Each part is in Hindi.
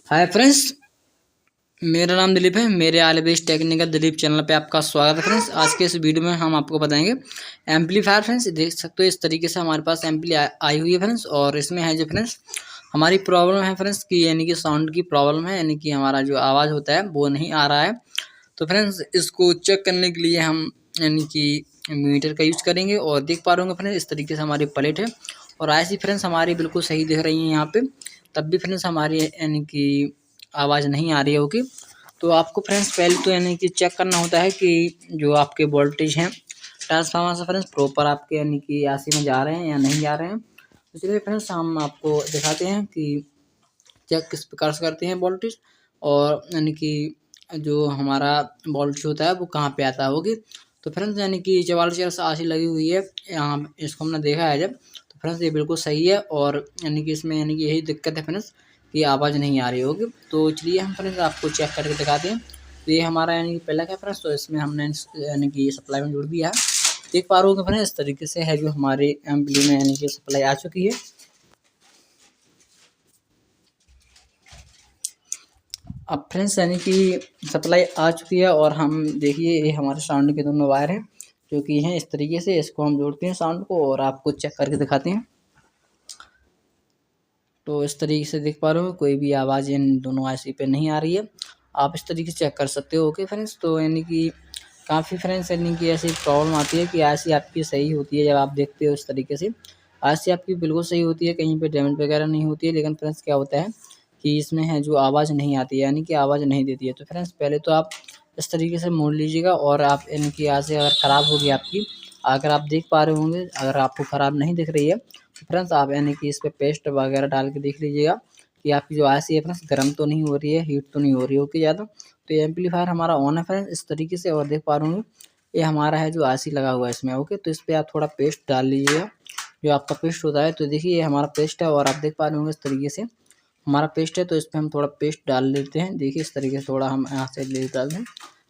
हाय फ्रेंड्स, मेरा नाम दिलीप है। मेरे आलबेस टेक्निकल दिलीप चैनल पे आपका स्वागत है। फ्रेंड्स, आज के इस वीडियो में हम आपको बताएंगे एम्पलीफायर। फ्रेंड्स, देख सकते हो इस तरीके से हमारे पास एम्पली आई हुई है फ्रेंड्स, और इसमें है जो फ्रेंड्स हमारी प्रॉब्लम है फ्रेंड्स की, यानी कि साउंड की प्रॉब्लम है, यानी कि हमारा जो आवाज़ होता है वो नहीं आ रहा है। तो फ्रेंड्स, इसको चेक करने के लिए हम यानी कि मीटर का यूज करेंगे, और देख पा रहे होंगे फ्रेंड्स इस तरीके से हमारी प्लेट है, और ऐसी फ्रेंड्स हमारी बिल्कुल सही दिख रही है यहाँ पे। तब भी फ्रेंड्स हमारी यानी कि आवाज़ नहीं आ रही होगी। तो आपको फ्रेंड्स पहले तो यानी कि चेक करना होता है कि जो आपके वोल्टेज हैं ट्रांसफार्मर से फ्रेंड्स प्रॉपर आपके यानी कि आसी में जा रहे हैं या नहीं जा रहे हैं। तो चलिए फ्रेंड्स, हम आपको दिखाते हैं कि चेक किस प्रकार से करते हैं वोल्टेज, और यानी कि जो हमारा वोल्टेज होता है वो कहाँ पे आता होगी। तो फ्रेंड्स, यानी कि 44 आशी लगी हुई है यहाँ, इसको हमने देखा है जब, तो फ्रेंड्स ये बिल्कुल सही है। और यानी कि इसमें यानी कि यही दिक्कत है फ्रेंड्स कि आवाज़ नहीं आ रही होगी। तो चलिए हम फ्रेंड्स आपको चेक करके दिखाते हैं। तो ये हमारा यानी कि पहला क्या फ्रेंड्स, तो इसमें हमने यानी कि सप्लाई में जोड़ दिया है। देख पा रहे हो फ्रेंड्स इस तरीके से है जो हमारे एम्पली में यानी कि सप्लाई आ चुकी है। अब फ्रेंड्स यानी कि सप्लाई आ चुकी है, और हम देखिए ये हमारे साउंड के दोनों वायर हैं जो कि हैं इस तरीके से। इसको हम जोड़ते हैं साउंड को और आपको चेक करके दिखाते हैं। तो इस तरीके से देख पा रहे हो कोई भी आवाज़ इन दोनों आईसी पे नहीं आ रही है। आप इस तरीके से चेक कर सकते हो। ओके फ्रेंड्स, तो यानी कि काफ़ी फ्रेंड्स यानी कि ऐसी प्रॉब्लम आती है कि आईसी आपकी सही होती है जब आप देखते हो इस तरीके से। आईसी आपकी बिल्कुल सही होती है, कहीं पे डैमेज वगैरह नहीं होती है, लेकिन फ्रेंड्स क्या होता है कि इसमें है जो आवाज़ नहीं आती है, यानी कि आवाज़ नहीं देती है। तो फ्रेंड्स पहले तो आप इस तरीके से मोड़ लीजिएगा, और आप यानी कि आईसी अगर ख़राब होगी आपकी, अगर आप देख पा रहे होंगे, अगर आपको ख़राब नहीं दिख रही है तो फ्रेंड्स आप यानी कि इस पे पेस्ट वगैरह डाल के देख लीजिएगा कि आपकी जो आईसी है फ्रेंड्स गर्म तो नहीं हो रही है, हीट तो नहीं हो रही होगी ज़्यादा। तो ये एम्पलीफायर हमारा ऑन है फ्रेंड्स इस तरीके से, और देख पा रहे होंगे ये हमारा है जो आईसी लगा हुआ है इसमें। ओके, तो इस पर आप थोड़ा पेस्ट डाल लीजिएगा, जो आपका पेस्ट होता है। तो देखिए ये हमारा पेस्ट है, और आप देख पा रहे होंगे इस तरीके से हमारा पेस्ट है। तो इस पर हम थोड़ा पेस्ट डाल लेते हैं। देखिए इस तरीके से थोड़ा हम यहाँ से ले डाल दें,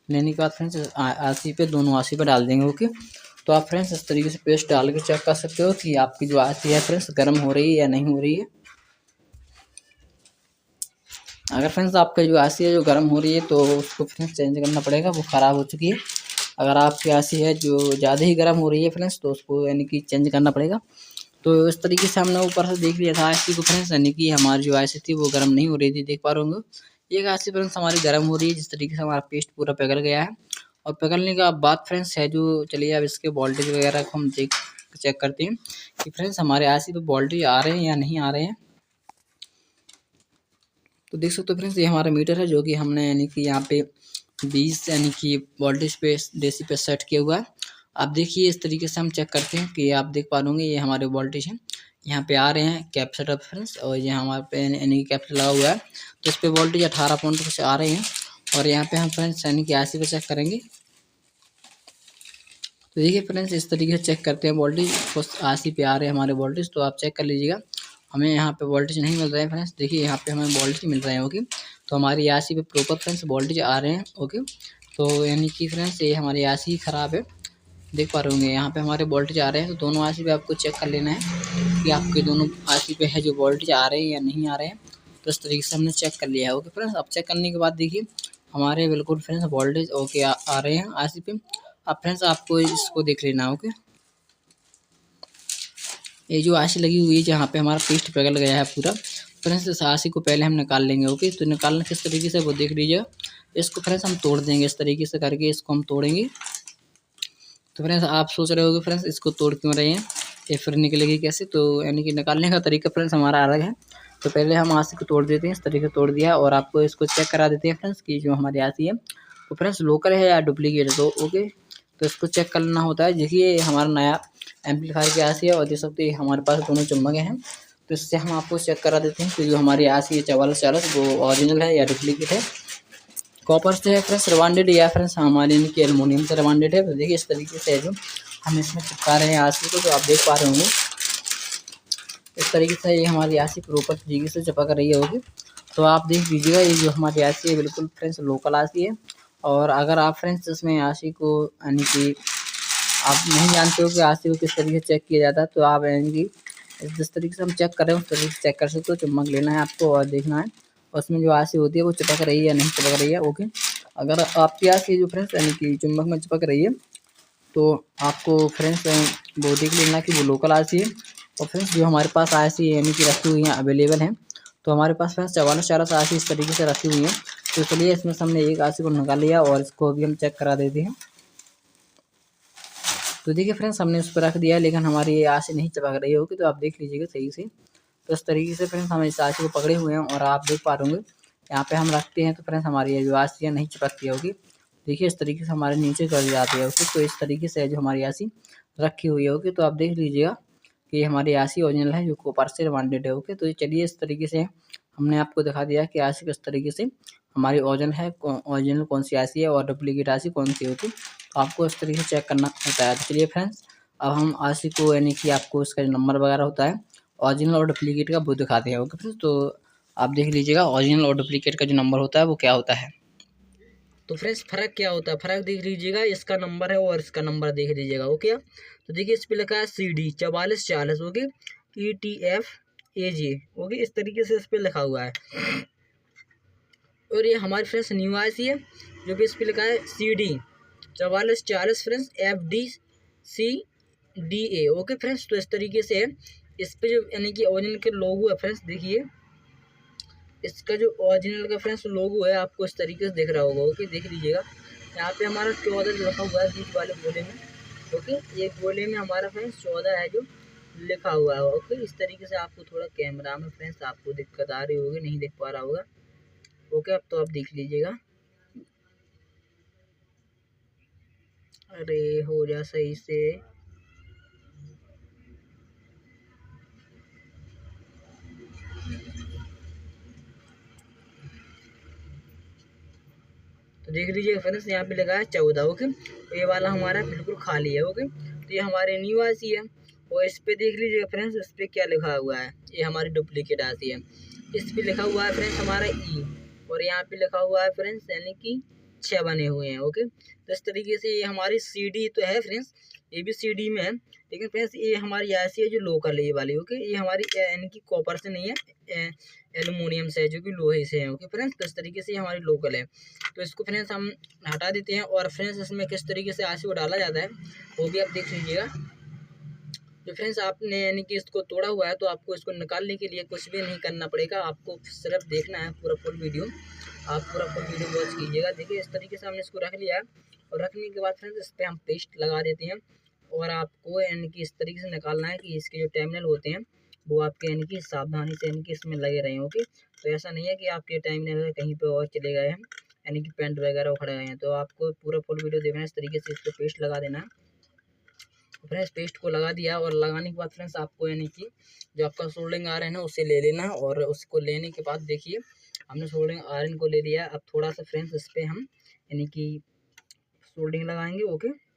लेने के बाद फ्रेंड्स आईसी पे दोनों आईसी पे डाल देंगे। ओके, तो आप फ्रेंड्स इस तरीके से पेस्ट डाल के चेक कर सकते हो कि आपकी जो आईसी है फ्रेंड्स गर्म हो रही है या नहीं हो रही है। अगर फ्रेंड्स आपका जो आईसी है जो गर्म हो रही है तो उसको फ्रेंड्स चेंज करना पड़ेगा, वो ख़राब हो चुकी है। अगर आपकी आईसी है जो ज़्यादा ही गर्म हो रही है फ्रेंड्स, तो उसको यानी कि चेंज करना पड़ेगा। तो इस तरीके से हमने ऊपर से देख लिया था आईसी को फ्रेंड्स, यानी कि हमारी जो आईसी थी वो गर्म नहीं हो रही थी। देख पा रहे होंगे एक आईसी फ्रेंड्स हमारी गर्म हो रही है, जिस तरीके से हमारा पेस्ट पूरा पिघल गया है। और पिघलने का बाद फ्रेंड्स है जो, चलिए अब इसके वोल्टेज वगैरह को हम चेक करते हैं कि फ्रेंड्स हमारे आईसी पे वोल्टेज आ रहे हैं या नहीं आ रहे हैं। तो देख सकते हो फ्रेंड्स ये हमारा मीटर है जो कि हमने यानी कि यहाँ पे 20 यानी कि वोल्टेज पे DC पे सेट किया हुआ है। आप देखिए इस तरीके से हम चेक करते हैं कि आप देख पा लोगे ये हमारे वोल्टेज हैं यहाँ पे आ रहे हैं कैपेसिटर फ्रेंड्स, और ये हमारे पे यानी कि कैपेसिटर लगा हुआ है। तो इस पे वोल्टेज 18 पॉइंट कुछ आ रहे हैं, और यहाँ पे हम फ्रेंड्स यानी कि आईसी पे चेक करेंगे। तो देखिए फ्रेंड्स इस तरीके से चेक करते हैं वोल्टेज, कुछ आईसी पे आ रहे हैं हमारे वोल्टेज। तो आप चेक कर लीजिएगा, हमें यहाँ पे वोल्टेज नहीं मिल रहे हैं फ्रेंड्स। देखिए यहाँ पे हमें वोल्टेज मिल रहे हैं। ओके, तो हमारी आईसी पे प्रॉपर फ्रेंड्स वोल्टेज आ रहे हैं। ओके, तो यानी कि फ्रेंड्स ये हमारी आईसी ख़राब है। देख पा रहे होंगे यहाँ पे हमारे वोल्टेज आ रहे हैं। तो दोनों आईसी पे आपको चेक कर लेना है कि आपके दोनों आईसी पे है जो वोल्टेज आ रहे हैं या नहीं आ रहे हैं। तो इस तरीके से हमने चेक कर लिया है। ओके फ्रेंड्स, अब चेक करने के बाद देखिए हमारे बिल्कुल फ्रेंड्स वोल्टेज ओके आ रहे हैं आईसी पे। अब फ्रेंड्स आपको इसको देख लेना। ओके, ये जो आशी लगी हुई है जहाँ पे हमारा पेस्ट पिघल गया है पूरा फ्रेंड्स, इस आशी को पहले हम निकाल लेंगे। ओके, तो निकालना किस तरीके से वो देख लीजिएगा। इसको फ्रेंड्स हम तोड़ देंगे, इस तरीके से करके इसको हम तोड़ेंगे। तो फ्रेंड्स आप सोच रहे होगे फ्रेंड्स इसको तोड़ क्यों रहे हैं, ये फिर निकलेगी कैसे। तो यानी कि निकालने का तरीका फ्रेंड्स हमारा अलग है। तो पहले हम आशी को तोड़ देते हैं, इस तरीके से तोड़ दिया, और आपको इसको चेक करा देते हैं फ्रेंड्स की जो हमारी आशी है तो फ्रेंड्स लोकल है या डुप्लीकेट है। तो ओके, तो इसको चेक करना होता है। देखिए हमारा नया एम्पलीफायर की आशी है, और देख सकते हैं हमारे पास दोनों चुम्बक हैं। तो इससे हम आपको चेक करा देते हैं कि जो हमारी आशी है 44 वो ओरिजिनल है या डुप्लीकेट है। कॉपर से है फ्रेंड्स रिबाउंडेड, या फ्रेंड्स हमारे यानी कि एलुमिनियम से रिबाउंडेड है। तो देखिए इस तरीके से है जो हम इसमें चिपका रहे हैं आशी को, तो आप देख पा रहे होंगे इस तरीके से ये हमारी आशी प्रॉपर तरीके से चिपक रही होगी। तो आप देख लीजिएगा ये जो हमारी आशी है बिल्कुल फ्रेंड्स लोकल आशी है। और अगर आप फ्रेंड्स इसमें आशी को यानी कि आप नहीं जानते हो कि आशी को किस तरीके से चेक किया जाता है, तो आप यानी कि जिस तरीके से हम चेक कर रहे हैं उस तरीके से चेक कर सकते हो। चुम्बक लेना है आपको और देखना है, उसमें जो आसी होती है वो चिपक रही है या नहीं चिपक रही है। ओके, अगर आपकी आसी जो फ्रेंड्स यानी कि चुंबक में चिपक रही है तो आपको फ्रेंड्स वो देख लेना कि वो लोकल आसी है। और फ्रेंड्स जो हमारे पास आसी यानी कि रखी हुई हैं अवेलेबल हैं, तो हमारे पास फ्रेंड्स 44 आसी इस तरीके से रखी हुई हैं। तो चलिए इसमें से हमने एक आसी को निकाल लिया और इसको अभी हम चेक करा देते हैं। तो देखिए फ्रेंड्स हमने उस पर रख दिया है, लेकिन हमारी ये आसी नहीं चिपक रही होगी, तो आप देख लीजिएगा सही से। तो इस तरीके से फ्रेंड्स हम इस आसी को पकड़े हुए हैं और आप देख पा रहे होंगे यहाँ पे हम रखते हैं तो फ्रेंड्स हमारी ये जो आसी है नहीं चिपकती होगी। देखिए इस तरीके से हमारे नीचे चढ़ जाती है ओके। तो इस तरीके से जो हमारी आसी रखी हुई है ओके। तो आप देख लीजिएगा कि हमारी आसी ओरिजिनल है जो कॉपर से बॉन्डेड है ओके। तो चलिए इस तरीके से हमने आपको दिखा दिया कि आसी किस तरीके से हमारी ओरिजिनल कौन सी आसी है और डुप्लीकेट आसी कौन सी होती है। तो आपको इस तरीके से चेक करना होता है। तो चलिए फ्रेंड्स अब हम आशी को यानी कि आपको इसका जो नंबर वगैरह होता है ओरिजिनल और डुप्लीकेट का वो दिखाते हैं ओके फ्रेंड्स। तो आप देख लीजिएगा ओरिजिनल और डुप्लीकेट का जो नंबर होता है वो क्या होता है। तो फ्रेंड्स फ़र्क क्या होता है, फ़र्क देख लीजिएगा, इसका नंबर है और इसका नंबर देख लीजिएगा ओके। तो देखिए इस पे लिखा है CD 4440 okay, ETF AJ okay, इस तरीके से इस पे लिखा हुआ है। और ये हमारी फ्रेंड्स न्यू आईसी है जो कि इस पे लिखा है CD 4440 friends FDCDA okay friends. तो इस तरीके से इस पे जो यानी कि ओरिजिनल के लोगो है फ्रेंड्स, देखिए इसका जो ओरिजिनल का फ्रेंड्स लोगो है आपको इस तरीके से दिख रहा होगा ओके, देख लीजिएगा। यहाँ पे हमारा 14 लिखा हुआ है बीच वाले गोले में ओके, एक गोले में हमारा फ्रेंड्स 14 है जो लिखा हुआ है ओके। इस तरीके से आपको थोड़ा कैमरा में फ्रेंड्स आपको दिक्कत आ रही होगी, नहीं देख पा रहा होगा ओके। अब तो आप देख लीजिएगा, अरे हो जा सही से। तो देख लीजिए फ्रेंड्स यहाँ पे लगा है 14 ओके। तो ये वाला हमारा बिल्कुल खाली है ओके। तो ये हमारे न्यू आसी है और इस पे देख लीजिए फ्रेंड्स इस पे क्या लिखा हुआ है, ये हमारी डुप्लीकेट आसी है। इस पे लिखा हुआ है फ्रेंड्स हमारा ई और यहाँ पे लिखा हुआ है फ्रेंड्स यानी कि 6 बने हुए हैं ओके। तो इस तरीके से ये हमारी CD तो है फ्रेंड्स, ये भी CD में है, लेकिन फ्रेंड्स ये हमारी आसी है जो लोकल है ये वाली ओके। ये हमारी यानी कि कॉपर से नहीं है, एल्युमिनियम से है जो कि लोहे से है ओके फ्रेंड्स। तो इस तरीके से हमारी लोकल है। तो इसको फ्रेंड्स हम हटा देते हैं और फ्रेंड्स इसमें किस तरीके से आसी को डाला जाता है वो भी आप देख लीजिएगा। तो फ्रेंड्स आपने यानी कि इसको तोड़ा हुआ है तो आपको इसको निकालने के लिए कुछ भी नहीं करना पड़ेगा, आपको सिर्फ देखना है पूरा फुल वीडियो, आप पूरा फुल वीडियो वॉच कीजिएगा। देखिए इस तरीके से हमने इसको रख लिया है और रखने के बाद फ्रेंड्स इस पर हम पेस्ट लगा देते हैं और आपको यानी कि इस तरीके से निकालना है कि इसके जो टर्मिनल होते हैं वो आपके यानी कि सावधानी से यानी कि इसमें लगे रहे ओके। तो ऐसा नहीं है कि आपके टर्मिनल कहीं पे और चले गए हैं यानी कि पेंट वगैरह उखड़ गए हैं। तो आपको पूरा फुल वीडियो देखना है, इस तरीके से इस पर पेस्ट लगा देना है। फ्रेंड्स पेस्ट को लगा दिया और लगाने के बाद फ्रेंड्स आपको यानी कि जो आपका सोल्डिंग आयरन है ना उसे ले लेना है और उसको लेने के बाद देखिए हमने सोल्डिंग आयरन को ले लिया। अब थोड़ा सा फ्रेंड्स इस पर हम यानी कि सोल्डिंग लगाएंगे ओके।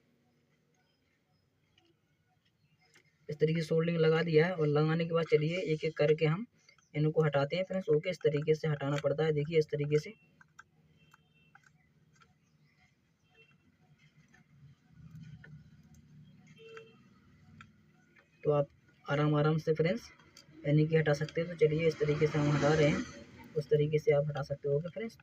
इस तरीके से सोल्डिंग लगा दिया है और लगाने के बाद चलिए एक एक करके हम इनको हटाते हैं फ्रेंड्स ओके। इस तरीके से हटाना पड़ता है, देखिए इस तरीके से। तो आप आराम से फ्रेंड्स यानी कि हटा सकते हैं। तो चलिए इस तरीके से हम हटा रहे हैं, उस तरीके से आप हटा सकते हो ओके फ्रेंड्स।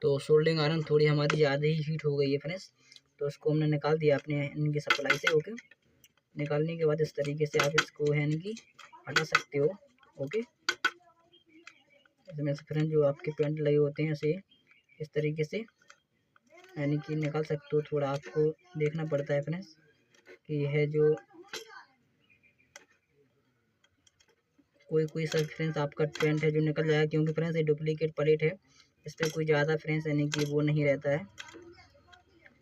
तो सोल्डिंग आयरन थोड़ी हमारी ज़्यादा ही हीट हो गई है फ्रेंड्स, तो उसको हमने निकाल दिया अपने इनकी सप्लाई से ओके। निकालने के बाद इस तरीके से आप इसको है कि हटा सकते हो ओके। इसमें से फ्रेंड जो आपके पेंट लगे होते हैं ऐसे इस तरीके से यानी कि निकाल सकते हो। थोड़ा आपको देखना पड़ता है फ्रेंड्स कि यह जो कोई सा फ्रेंड्स आपका पेंट है जो निकल जाएगा, क्योंकि फ्रेंड्स ये डुप्लीकेट प्लेट है, इस पर कोई ज़्यादा फ्रेंड्स यानी कि वो नहीं रहता है।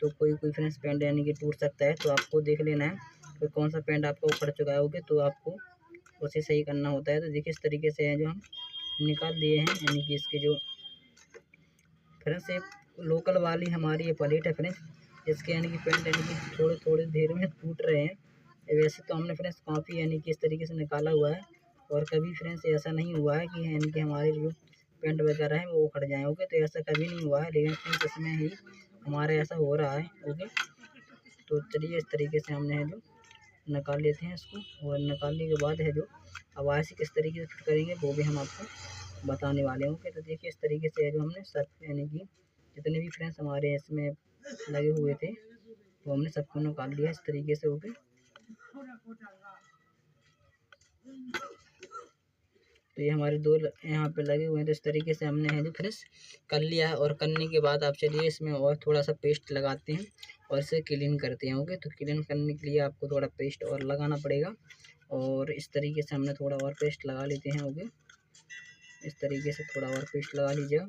तो कोई फ्रेंड्स पेंट यानी कि टूट सकता है, तो आपको देख लेना है कि कौन सा पेंट आपका उखड़ चुका है ओके। तो आपको उसे सही करना होता है। तो देखिए इस तरीके से है जो हम निकाल दिए हैं यानी कि इसके जो फ्रेंड्स ये लोकल वाली हमारी ये प्लेट है फ्रेंड्स, इसके यानी कि पेंट यानी कि थोड़े थोड़े देर में टूट रहे हैं। वैसे तो हमने फ्रेंड्स काफ़ी यानी कि इस तरीके से निकाला हुआ है, और कभी फ्रेंड्स ऐसा नहीं हुआ है कि यानी कि हमारे जो पेंट वगैरह है वो उखड़ जाए। ओके, तो ऐसा कभी नहीं हुआ है, लेकिन फ्रेंड्स इसमें ही हमारे ऐसा हो रहा है। ओके, तो चलिए इस तरीके से हमने है जो निकाल लेते हैं इसको, और निकालने के बाद है जो अब ऐसे किस तरीके से फिट करेंगे वो भी हम आपको बताने वाले होंगे। तो देखिए इस तरीके से है जो हमने सब यानी कि जितने भी फ्रेंड्स हमारे इसमें लगे हुए थे वो हमने सबको निकाल लिया इस तरीके से। ओके, तो ये हमारे दो यहाँ पे लगे हुए हैं, तो इस तरीके से हमने है जो फ्रेंड्स कर लिया है। और करने के बाद आप चलिए इसमें और थोड़ा सा पेस्ट लगाते हैं और इसे क्लीन करते हैं। ओके, तो क्लीन करने के लिए आपको थोड़ा पेस्ट और लगाना पड़ेगा, और इस तरीके से हमने थोड़ा और पेस्ट लगा लेते हैं। ओके, इस तरीके से थोड़ा और पेस्ट लगा लीजिएगा,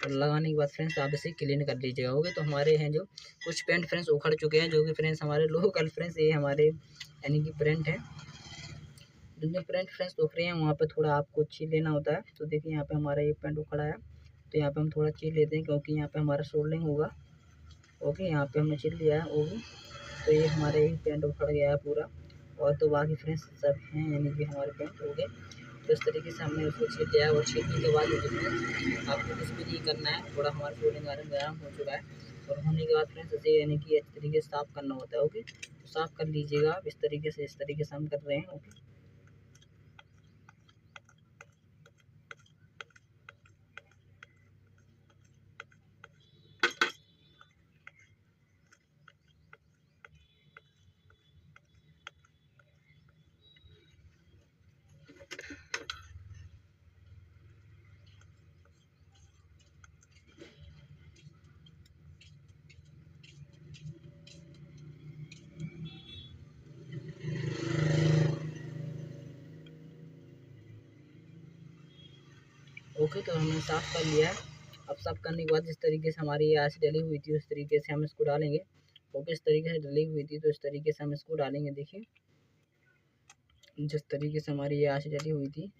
और लगाने के बाद फ्रेंड्स आप इसे क्लीन कर लीजिएगा। ओके, तो हमारे हैं जो कुछ पेंट फ्रेंड्स उखड़ चुके हैं, जो कि फ्रेंड्स हमारे लोकल फ्रेंड्स ये हमारे यानी कि प्रिंट है, जिनमें प्रिंट फ्रेंड्स उख रहे हैं वहाँ पे थोड़ा आपको छील लेना होता है। तो देखिए यहाँ पे हमारा ये पेंट उखड़ा है, तो यहाँ पे हम थोड़ा छील लेते हैं, क्योंकि यहाँ पे हमारा सोल्डिंग होगा। ओके, यहाँ पे हमने छील लिया है। ओके, तो ये हमारे ही पेंट उखड़ गया है पूरा, और तो बाकी फ्रेंड्स सब हैं यानी कि हमारे पेंट हो गए। तो इस तरीके से हमने उसको छील लिया है, और छीलने के बाद जो आपको कुछ भी नहीं करना है, थोड़ा हमारा सोल्डिंग आयरन गर्म हो चुका है, और होने के बाद फ्रेंड्स इसे यानी कि अच्छी तरीके से साफ़ करना होता है। ओके, तो साफ़ कर लीजिएगा आप इस तरीके से हम कर रहे हैं। ओके, ओके, तो हमने साफ़ कर लिया है। अब साफ़ करने के बाद जिस तरीके से हमारी ये आयत डली हुई थी उस तरीके से हम इसको डालेंगे। ओके, इस तरीके से डली हुई थी तो इस तरीके से हम इसको डालेंगे। देखिए जिस तरीके से हमारी ये आयत डली हुई थी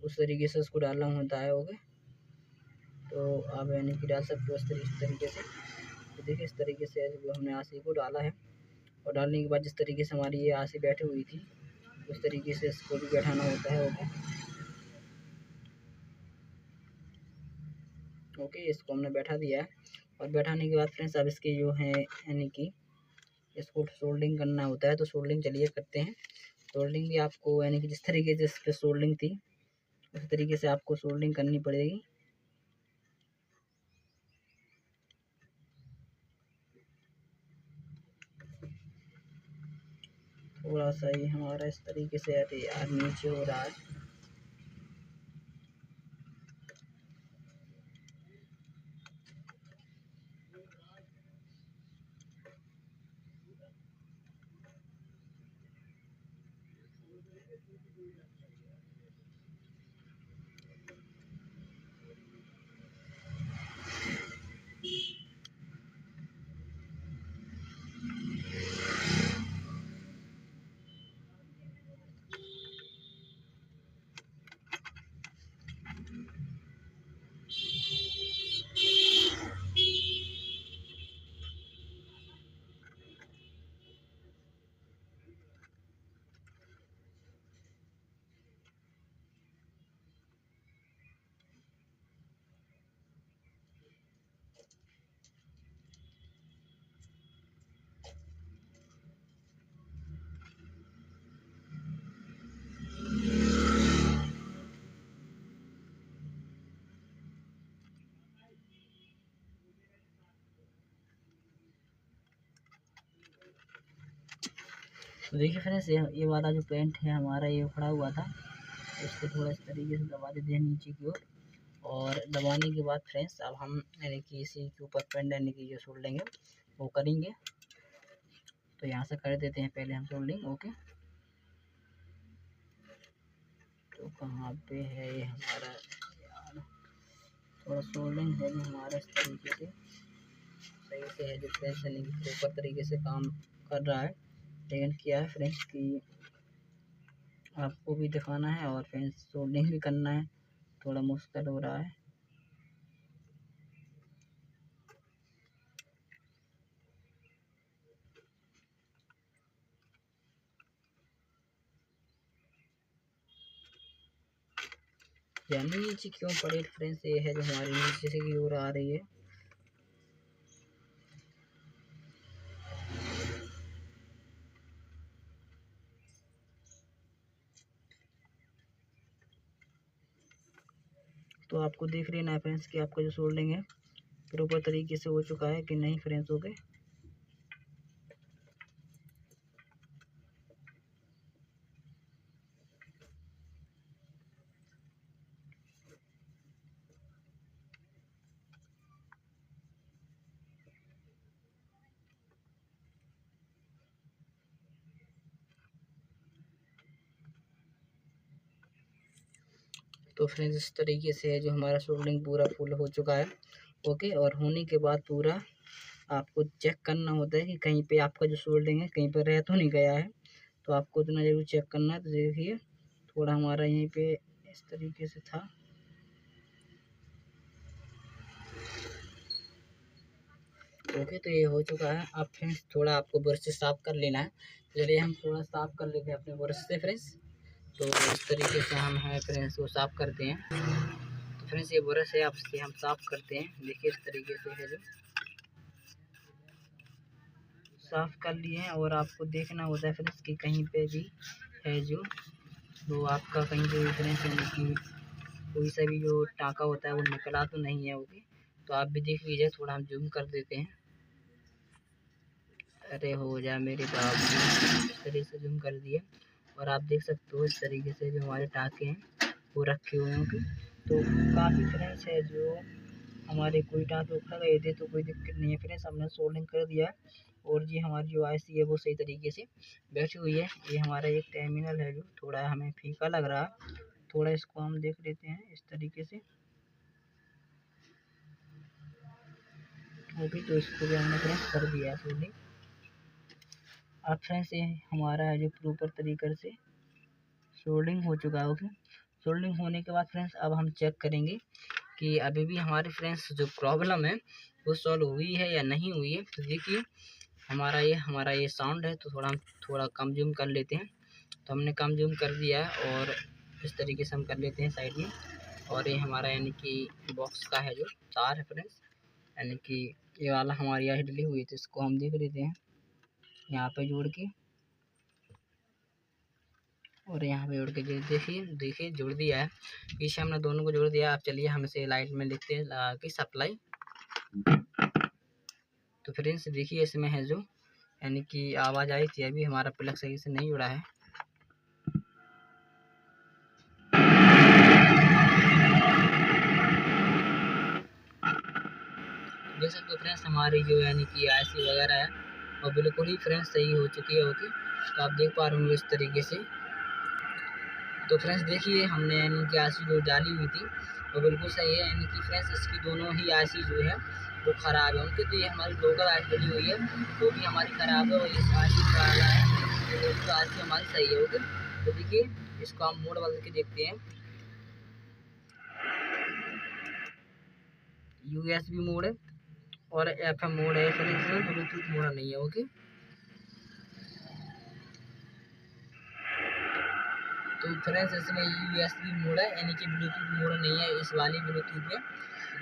उस तरीके से उसको डालना होता है। ओके, तो आप यानी कि डाल सकते हो इस तरीके से। तो देखिए इस तरीके से जो हमने आयत को डाला है, और डालने के बाद जिस तरीके से हमारी ये आयत बैठी हुई थी उस तरीके से इसको भी बैठाना होता है। ओके, ओके, इसको हमने बैठा दिया है, और बैठाने के बाद फ्रेंड्स अब इसके जो है यानी कि इसको सोल्डिंग करना होता है। तो सोल्डिंग चलिए करते हैं। सोल्डिंग भी आपको यानी कि जिस तरीके से इस पर सोल्डिंग थी उस तरीके से आपको सोल्डिंग करनी पड़ेगी। थोड़ा सा ही हमारा इस तरीके से यार नीचे हो रहा है। तो देखिए फ्रेंड्स ये वाला जो पेंट है हमारा ये उखड़ा हुआ था, इसको थोड़ा इस तरीके से दबा देते हैं नीचे की ओर, और दबाने के बाद फ्रेंड्स अब हम यानी कि इसी के ऊपर पेंट यानी कि जो सोल्डिंग है वो करेंगे। तो यहाँ से कर देते हैं पहले हम सोल्डिंग। ओके, तो कहाँ पे है ये हमारा यार, थोड़ा सोल्डिंग है जो हमारा इस तरीके से सही से है जो फ्रेंड्स यानी कि प्रॉपर तरीके से काम कर रहा है। लेकिन क्या है फ्रेंड्स कि आपको भी दिखाना है और फ्रेंड्स सोल्डिंग भी करना है, थोड़ा मुश्किल हो रहा है। यानी नीचे क्यों पड़े फ्रेंड्स, ये है जो हमारी नीचे से की ओर आ रही है। तो आपको देख लेना है फ्रेंड्स कि आपका जो सोल्डिंग है प्रॉपर तरीके से हो चुका है कि नहीं फ्रेंड्स। ओके, तो फ्रेंड्स इस तरीके से है जो हमारा सोल्डिंग पूरा फुल हो चुका है। ओके, और होने के बाद पूरा आपको चेक करना होता है कि कहीं पे आपका जो सोल्डिंग है कहीं पर रह तो नहीं गया है। तो आपको इतना जरूर चेक करना है। तो देखिए थोड़ा हमारा यहीं पे इस तरीके से था। ओके, तो ये हो चुका है। अब फ्रेंड्स थोड़ा आपको ब्रश से साफ कर लेना है। चलिए हम थोड़ा साफ कर लेते हैं अपने ब्रश से फ्रेंड्स। तो इस तरीके से हम है फ्रेंड्स वो साफ करते हैं। तो फ्रेंड्स ये ब्रश है आपसे हम साफ करते हैं। देखिए इस तरीके से है जो साफ कर लिए हैं। और आपको देखना होता है फ्रेंड्स कि कहीं पे भी है जो वो आपका कहीं पे फ्रेंड्स की कोई सा भी जो टाँका होता है वो निकला तो नहीं है। ओके, तो आप भी देख लीजिए। थोड़ा हम जूम कर देते हैं। अरे हो जा मेरे बाप, इस तरीके से जूम कर दिए। और आप देख सकते हो इस तरीके से जो हमारे टाँके हैं वो रखे हुए हैं। तो काफ़ी फ्रेंड्स है जो हमारे कोई टाँके उखड़ गए थे तो कोई दिक्कत नहीं है फ्रेंड्स, हमने सोल्डिंग कर दिया है। और ये हमारी जो आईसी है वो सही तरीके से बैठी हुई है। ये हमारा एक टर्मिनल है जो थोड़ा हमें फीका लग रहा है। थोड़ा इसको हम देख लेते हैं इस तरीके से। ओके, तो इसको भी हमने फ्रेंड्स कर दिया है सोल्डिंग। अब फ्रेंड्स ये हमारा है जो प्रॉपर तरीके से सोल्डिंग हो चुका है। ओके, सोल्डिंग होने के बाद फ्रेंड्स अब हम चेक करेंगे कि अभी भी हमारे फ्रेंड्स जो प्रॉब्लम है वो सॉल्व हुई है या नहीं हुई है। तो देखिए हमारा ये साउंड है तो हम थोड़ा कम जूम कर लेते हैं। तो हमने कम जूम कर दिया है और इस तरीके से हम कर लेते हैं साइड में। और ये हमारा यानी कि बॉक्स का है जो तार है फ्रेंड्स, यानी कि ये वाला हमारी यहाँ डली हुई थी, इसको हम देख लेते हैं यहाँ पे जोड़ के। और यहाँ पे जोड़ के देखिए जोड़ दिया है। पीछे हमने दोनों को जोड़ दिया। अब चलिए हम इसे लाइट में लिखते हैं लगा के सप्लाई। तो फ्रेंड्स देखिए इसमें है जो यानी कि आवाज़ आई थी, अभी हमारा प्लग सही से नहीं जुड़ा है। देख सकते हो फ्रेंड्स हमारी जो यानी कि आईसी वगैरह है और बिल्कुल ही फ्रेंड्स सही हो चुकी है। ओके, तो आप देख पा रहे होंगे इस तरीके से। तो फ्रेंड्स देखिए हमने यानी कि आईसी जो डाली हुई थी वो बिल्कुल सही है। यानी कि फ्रेंड्स इसकी दोनों ही आईसी जो है वो ख़राब है उनके। तो ये हमारी लोकल आईसी डली हुई है वो भी हमारी ख़राब है और इस आईसी का है तो आईसी हमारी सही है। ओके, तो देखिए इसको हम मोड बदल के देखते हैं। USB मोड है और FM मोड है फ्रेंड्स, ब्लूटूथ मोड नहीं है। ओके, तो फ्रेंड्स इसमें USB मोड है यानी कि ब्लूटूथ मोड नहीं है इस वाली ब्लूटूथ में।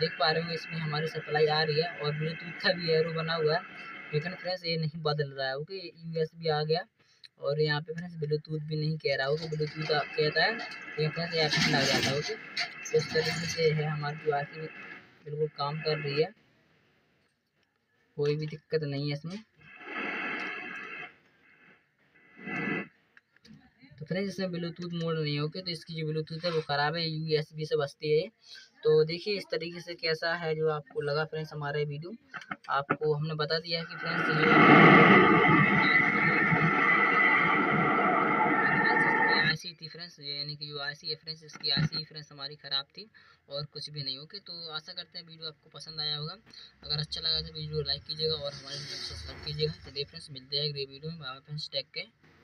देख पा रहे होंगे इसमें हमारी सप्लाई आ रही है और ब्लूटूथ का भी एरो बना हुआ है, लेकिन फ्रेंड्स ये नहीं बदल रहा है। ओके, USB आ गया और यहाँ पे फ्रेंड्स ब्लूटूथ भी नहीं कह रहा हो कि ब्लूटूथ कहता है, लेकिन फ्रेंड्स FM लग जाता है। ओके, तो इस तरीके से है हमारी जो आईसी बिल्कुल काम कर रही है, कोई भी दिक्कत नहीं है इसमें। तो फ्रेंड्स इसमें ब्लूटूथ मोड नहीं है। ओके, तो इसकी जो ब्लूटूथ है वो ख़राब है, USB से बजती है। तो देखिए इस तरीके से कैसा है जो आपको लगा फ्रेंड्स हमारा वीडियो। आपको हमने बता दिया है कि फ्रेंड्स आईसी थी फ्रेंड्स, यानी कि जो आईसी है फ्रेंड्स इसकी आईसी फ्रेंड्स हमारी ख़राब थी और कुछ भी नहीं। ओके, तो आशा करते हैं वीडियो आपको पसंद आया होगा। अगर अच्छा लगा तो वीडियो लाइक कीजिएगा और हमारे वीडियो को सब्सक्राइब कीजिएगा। चलिए फ्रेंड्स मिलते हैं अगले वीडियो में। Bye friends, take care.